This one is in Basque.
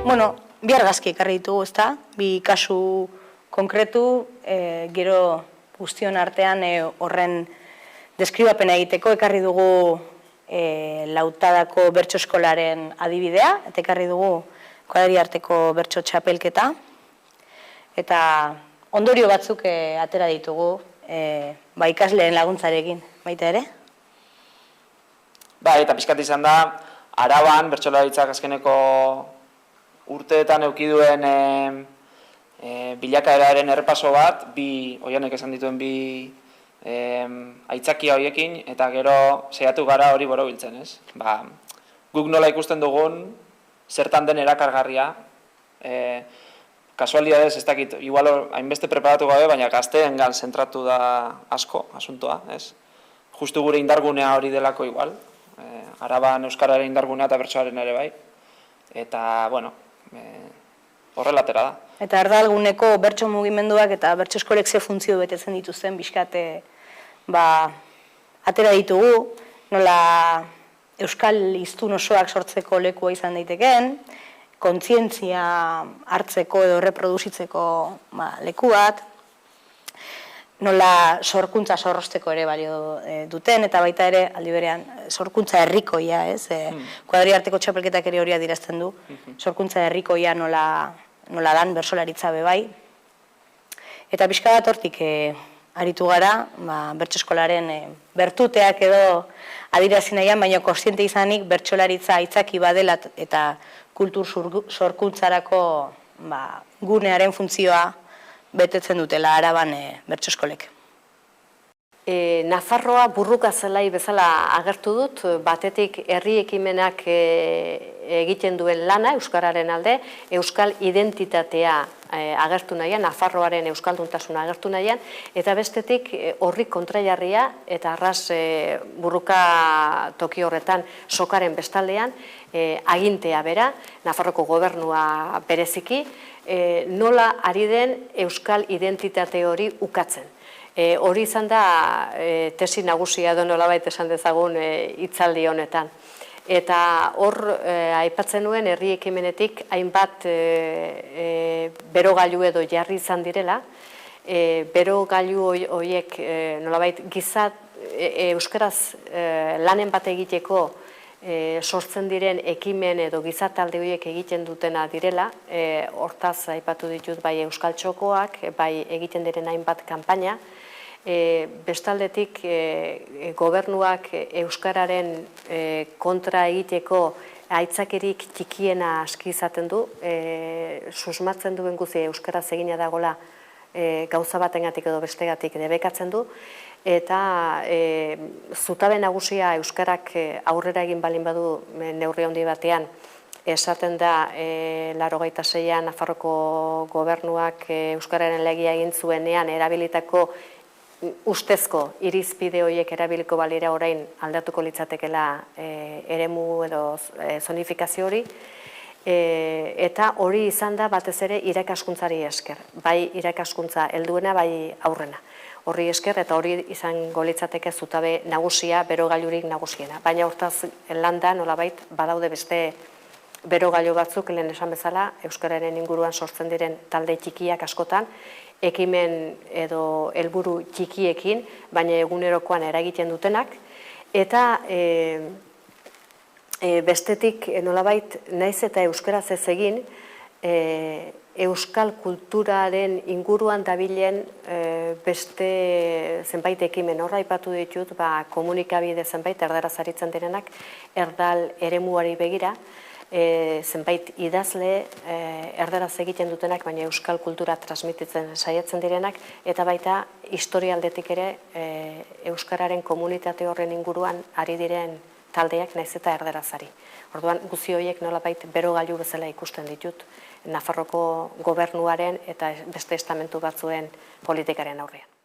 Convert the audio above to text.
Bueno, bi argazki ekarri ditugu, ezta? Bi kasu konkretu, gero guztion artean horren deskribapena egiteko ekarri dugu Lautadako bertso eskolaren adibidea, eta ekarri dugu kuadri arteko bertso txapelketa, eta ondorio batzuk atera ditugu ikasleen laguntzarekin, baita ere? Bai, eta pixkat izan da, Araban, bertsolaritzak azkeneko urteetan eukiduen bilakaeraren errepaso bat, Oianek esan dituen bi aitzakia horiekin, eta gero saiatu gara hori borobiltzen, ez? Guk nola ikusten dugun, zertan den erakargarria, kasualidadez, ez dakit, igual hainbeste preparatu gabe, baina gazteengan zentratu da asko, asuntoa, ez? Justu gure indargunea hori delako igual, Araban euskararen indargunea eta bertsoaren ere bai, eta, bueno, horrelatera da. Eta erdalguneko bertso mugimenduak eta bertso eskolek ze funtzio betetzen dituzten bizkat atera ditugu, nola euskal hiztun osoak sortzeko lekua izan daitekeen, kontzientzia hartzeko edo reproduzitzeko leku bat, nola sorkuntza sorrosteko ere balio duten, eta baita ere aldi berean sorkuntza herrikoia, ez? Kuadri arteko txapelketak ere hori adierazten du, sorkuntza herrikoia nola dan bertsolaritza bebai. Eta pixka bat hortik aritu gara, bertso eskolaren bertuteak edo adierazi nahian, baina kontziente izanik bertsolaritza aitzaki badela eta kultur sorkuntzarako gunearen funtzioa betetzen dutela Araban bertso eskolek. Nafarroa burruka zelai bezala agertu dut, batetik herri ekimenak egiten duen lana euskararen alde, euskal identitatea agertu nahian, Nafarroaren euskalduntasuna agertu nahian, eta bestetik horri kontrajarria eta arras burruka toki horretan sokaren bestaldean agintea bera, Nafarroko gobernua bereziki, nola ari den euskal identitate hori ukatzen. Hori izan da tesi nagusia edo nolabait esan dezagun hitzaldi honetan. Eta hor aipatzen nuen herri ekimenetik hainbat berogailu edo jarri izan direla. Berogailu horiek nolabait gizat euskaraz lanen bat egiteko sortzen diren ekimen edo gizatalde horiek egiten dutena direla, hortaz aipatu ditut bai euskal txokoak, bai egiten diren hainbat kanpaina, bestaldetik gobernuak euskararen kontra egiteko aitzakirik txikiena aski izaten du, susmatzen duen guzti euskaraz egina dagoela gauza batengatik edo bestegatik debekatzen du, eta zutabe nagusia euskarak aurrera egin balin badu neurri handi batean, esaten da 86an Nafarroko gobernuak euskararen legia egin zuenean erabilitako ustezko irizpide horiek erabiliko balira orain aldatuko litzatekela eremu edo zonifikazio hori, eta hori izan da batez ere irakaskuntzari esker, bai irakaskuntza helduena, bai aurrena. Horri esker eta hori izango litzateke zutabe nagusia, berogailurik nagusiena. Baina hortaz landa nolabait badaude beste berogailu batzuk, lehen esan bezala, euskararen inguruan sortzen diren talde txikiak askotan, ekimen edo helburu txikiekin, baina egunerokoan eragiten dutenak, eta bestetik nolabait naiz eta euskaraz ez egin, euskal kulturaren inguruan dabilen beste zenbait ekimen horra aipatu ditut, komunikabide zenbait erdaraz aritzen direnak, erdal eremuari begira, zenbait idazle erdaraz egiten dutenak, baina euskal kultura transmititzen saiatzen direnak, eta baita historialdetik ere euskararen komunitate horren inguruan ari diren taldeak naiz eta erdarazari. Orduan guzti horiek nolabait berogailu bezala ikusten ditut Nafarroko gobernuaren eta beste estamentu batzuen politikaren aurrean.